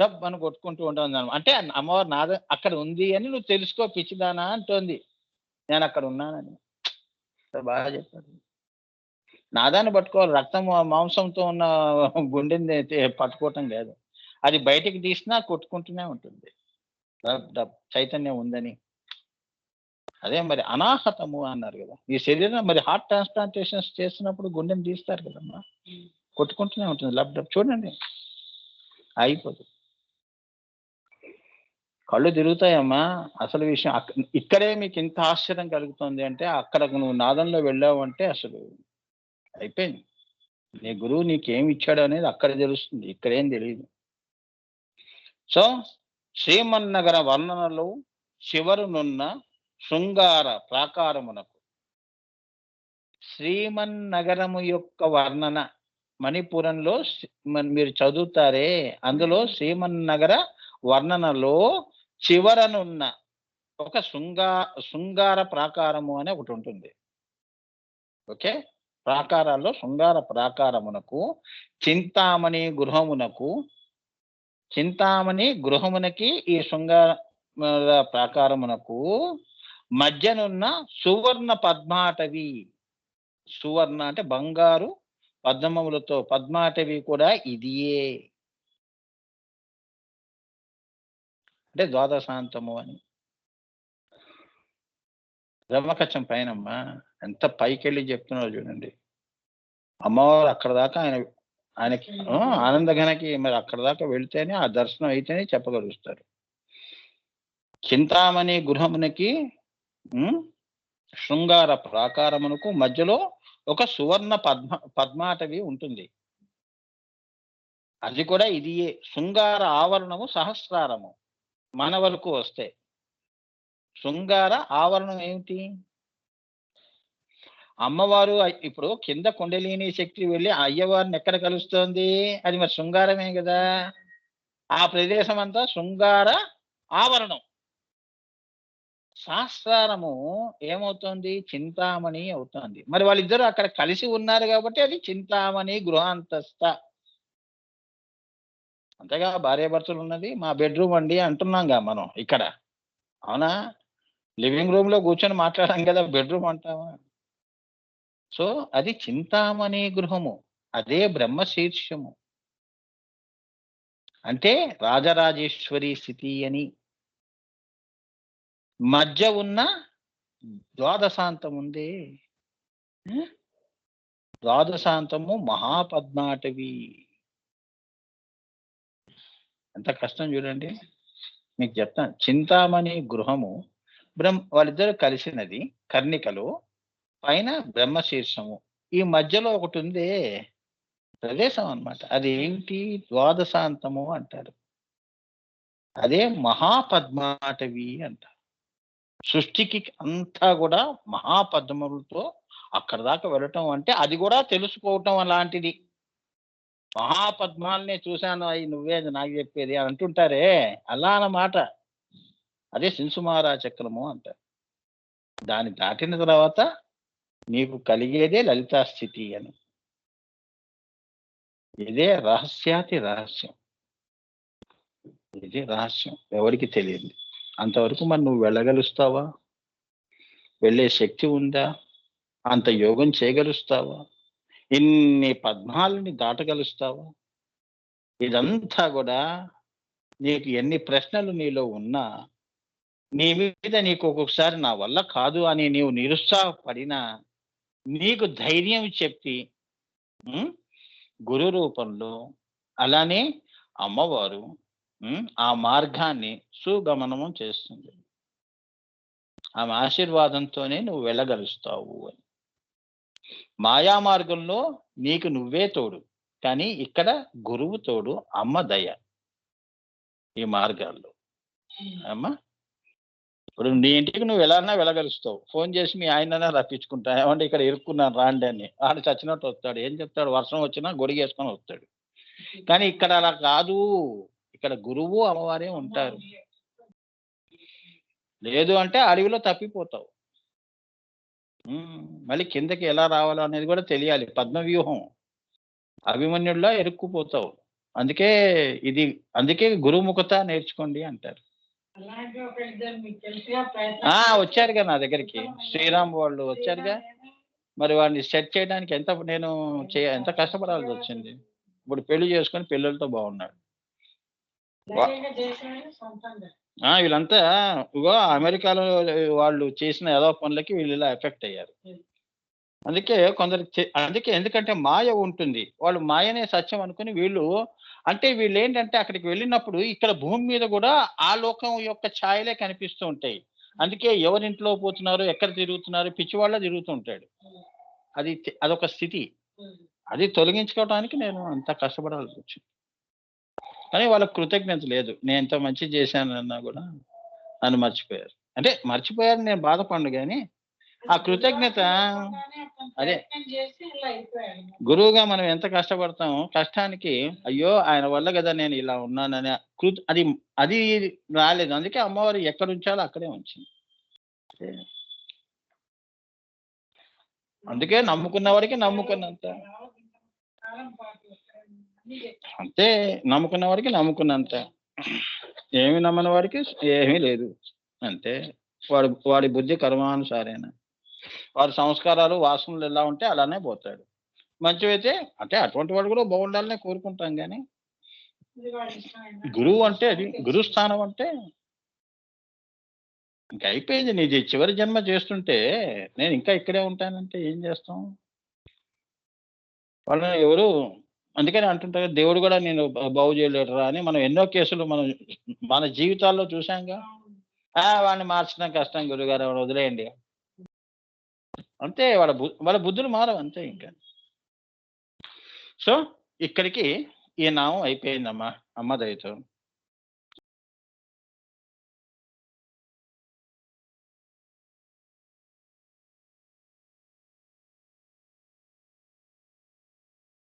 డబ్ అని కొట్టుకుంటూ ఉండదు. అంటే అమ్మవారు నాద అక్కడ ఉంది అని నువ్వు తెలుసుకో పిచ్చిదానా అంటోంది. నేను అక్కడ ఉన్నానని. బాగా చెప్పారు. నాదాన్ని పట్టుకోవాలి. రక్తం మాంసంతో ఉన్న గుండెని పట్టుకోవటం లేదు. అది బయటికి తీసినా కొట్టుకుంటూనే ఉంటుంది. చైతన్యం ఉందని. అదే మరి అనాహతము అన్నారు కదా. ఈ శరీరం మరి హార్ట్ ట్రాన్స్ప్లాంటేషన్స్ చేస్తున్నప్పుడు గుండెని తీస్తారు కదమ్మా, కొట్టుకుంటూనే ఉంటుంది. లబ్ డబ్ చూడండి, అయిపోదు. కళ్ళు తిరుగుతాయమ్మా. అసలు విషయం ఇక్కడే మీకు ఇంత ఆశ్చర్యం కలుగుతుంది అంటే అక్కడకు నువ్వు నాదంలో వెళ్ళావు అంటే అసలు అయిపోయింది. నీ గురువు నీకేమి ఇచ్చాడు అనేది అక్కడ తెలుస్తుంది, ఇక్కడేం తెలియదు. సో శ్రీమన్నగర వర్ణనలో చివరునున్న శృంగార ప్రాకారమునకు, శ్రీమన్నగరము యొక్క వర్ణన మణిపురంలో మీరు చదువుతారే, అందులో శ్రీమన్నగర వర్ణనలో చివరనున్న ఒక శృంగార ప్రాకారము అని ఒకటి ఉంటుంది. ఓకే, ప్రాకారాల్లో శృంగార ప్రాకారమునకు చింతామణి గృహమునకి ఈ శృంగార ప్రాకారమునకు మధ్యనున్న సువర్ణ పద్మాటవి. సువర్ణ అంటే బంగారు పద్మములతో పద్మాటవి కూడా ఇదియే. అంటే ద్వాదశాంతము అని. బ్రహ్మకచ్చం పైనమ్మా ఎంత పైకెళ్ళి చెప్తున్నారో చూడండి. అమ్మవారు అక్కడ దాకా ఆయనకి ఆనందఘనకి మరి అక్కడ దాకా వెళితేనే ఆ దర్శనం అయితేనే చెప్పగలుగుతారు. చింతామణి గృహమునకి శృంగార ప్రాకారమునకు మధ్యలో ఒక సువర్ణ పద్మాటవి ఉంటుంది. అది కూడా ఇదియే. శృంగార ఆవరణము సహస్రారము. మన వరకు వస్తే శృంగార ఆవరణం ఏమిటి? అమ్మవారు ఇప్పుడు కింద కుండలిని శక్తి వెళ్ళి అయ్యవారిని ఎక్కడ కలుస్తోంది? అది మరి శృంగారమే కదా. ఆ ప్రదేశం అంతా శృంగార ఆవరణం. సహస్రారము ఏమవుతోంది? చింతామణి అవుతోంది. మరి వాళ్ళిద్దరూ అక్కడ కలిసి ఉన్నారు కాబట్టి అది చింతామణి గృహాంతస్థ. అంతేగా భార్యాభర్తలు ఉన్నది మా బెడ్రూమ్ అండి అంటున్నాంగా మనం ఇక్కడ. అవునా? లివింగ్ రూమ్ లో కూర్చొని మాట్లాడాం కదా, బెడ్రూమ్ అంటావా? సో అది చింతామణి గృహము, అదే బ్రహ్మ శీర్షము. అంటే రాజరాజేశ్వరి స్థితి అని. మధ్య ఉన్న ద్వాదశాంతం ఉంది. ద్వాదశాంతము మహాపద్మాటవి. ఎంత కష్టం చూడండి. మీకు చెప్తాను. చింతామణి గృహము వాళ్ళిద్దరు కలిసినది కర్ణికలు, పైన బ్రహ్మశీర్షము, ఈ మధ్యలో ఒకటి ఉంది ప్రదేశం అన్నమాట. అది ఏంటి? ద్వాదశాంతము అంటారు. అదే మహాపద్మాటవి అంటారు. సృష్టికి అంతా కూడా మహాపద్మములతో అక్కడ దాకా వెళ్ళటం అంటే అది కూడా తెలుసుకోవటం అలాంటిది. మహాపద్మాలనే చూశాను, అవి నువ్వేది నాకు చెప్పేది అని అంటుంటారే, అలా అన్నమాట. అదే శింసుమారా చక్రము అంటారు. దాన్ని దాటిన తర్వాత నీకు కలిగేదే లలితా స్థితి అని. ఇదే రహస్యాతి రహస్యం. ఇదే రహస్యం, ఎవరికి తెలియదు. అంతవరకు మరి నువ్వు వెళ్ళగలుస్తావా? వెళ్ళే శక్తి ఉందా? అంత యోగం చేయగలుస్తావా? ఇన్ని పద్మాలని దాటగలుస్తావా? ఇదంతా కూడా నీకు ఎన్ని ప్రశ్నలు నీలో ఉన్నా, నీ మీద నీకు ఒక్కొక్కసారి నా వల్ల కాదు అని నీవు నిరుత్సాహపడినా, నీకు ధైర్యం చెప్పి ఉమ్, గురు రూపంలో అలానే అమ్మవారు ఆ మార్గాన్ని సుగమనము చేస్తుంది. ఆమె ఆశీర్వాదంతోనే నువ్వు వెళ్ళగలుస్తావు అని. మాయా మార్గంలో నీకు నువ్వే తోడు, కానీ ఇక్కడ గురువు తోడు, అమ్మ దయ. ఈ మార్గాల్లో అమ్మా, ఇప్పుడు నీ ఇంటికి నువ్వు వెళ్ళాలన్నా వెళ్ళగలుస్తావు. ఫోన్ చేసి మీ ఆయనన్నా రప్పించుకుంటా, ఏమంటే ఇక్కడ ఇరుక్కున్నాను రాండి అని. ఆడు చచ్చినట్టు వస్తాడు. ఏం చెప్తాడు? వర్షం వచ్చినా గొడిగేసుకొని వస్తాడు. కానీ ఇక్కడ అలా కాదు. ఇక్కడ గురువు అమ్మవారే ఉంటారు. లేదు అంటే అడవిలో తప్పిపోతావు. మళ్ళీ కిందకి ఎలా రావాలో అనేది కూడా తెలియాలి. పద్మవ్యూహం. అభిమన్యుడిలో ఇరుక్కుపోతావు. అందుకే గురుముఖత నేర్చుకోండి అంటారు. వచ్చారుగా నా దగ్గరికి, శ్రీరామ్ వాళ్ళు వచ్చారుగా. మరి వాడిని సెట్ చేయడానికి ఎంత కష్టపడాల్సి వచ్చింది. ఇప్పుడు పెళ్లి చేసుకొని పిల్లలతో బాగున్నాడు. వీళ్ళంతా ఇగో అమెరికాలో వాళ్ళు చేసిన ఏదో పనులకి వీళ్ళు ఇలా ఎఫెక్ట్ అయ్యారు. ఎందుకంటే మాయ ఉంటుంది. వాళ్ళు మాయనే సత్యం అనుకుని వీళ్ళు ఏంటంటే అక్కడికి వెళ్ళినప్పుడు ఇక్కడ భూమి మీద కూడా ఆ లోకం యొక్క ఛాయలే కనిపిస్తూ ఉంటాయి. అందుకే ఎవరింట్లో పోతున్నారు, ఎక్కడ తిరుగుతున్నారు, పిచ్చివాళ్ళ తిరుగుతూ ఉంటాడు. అదొక స్థితి. అది తొలగించుకోవడానికి నేను అంత కష్టపడాల్సి వచ్చింది. కానీ వాళ్ళకి కృతజ్ఞత లేదు. నేను ఎంత మంచి చేశానన్నా కూడా నన్ను మర్చిపోయారు. మర్చిపోయారు, నేను బాధపడను. కానీ ఆ కృతజ్ఞత అదే గురువుగా మనం ఎంత కష్టపడతామో, కష్టానికి అయ్యో ఆయన వల్ల కదా నేను ఇలా ఉన్నానని అది రాలేదు. అందుకే అమ్మవారు ఎక్కడ ఉంచాలో అక్కడే ఉంచింది. అందుకే నమ్ముకున్న వారికి నమ్ముకున్నంత అంతే. నమ్ముకున్న వారికి నమ్ముకున్నంత, ఏమి నమ్మని వారికి ఏమీ లేదు అంతే. వాడి బుద్ధి కర్మానుసారేనా, వాడి సంస్కారాలు వాసనలు ఎలా ఉంటే అలానే పోతాడు. మంచివైతే అటువంటి వాడు కూడా బాగుండాలనే కోరుకుంటాం. కానీ గురువు అంటే అది గురుస్థానం అంటే ఇంకా అయిపోయింది. నీది చివరి జన్మ చేస్తుంటే నేను ఇంకా ఇక్కడే ఉంటానంటే ఏం చేస్తాం? వాళ్ళని ఎవరు అందుకని అంటుంటారు, దేవుడు కూడా నేను బాగు చేయలేడురా అని. మనం ఎన్నో కేసులు మన జీవితాల్లో చూసాంగా. వాడిని మార్చడం కష్టం గురుగారు, వదిలేయండి అంతే. వాళ్ళ బుద్ధులు మారవు అంతే ఇంకా. సో ఇక్కడికి ఈ నామం అయిపోయిందమ్మా, అమ్మ దయతో.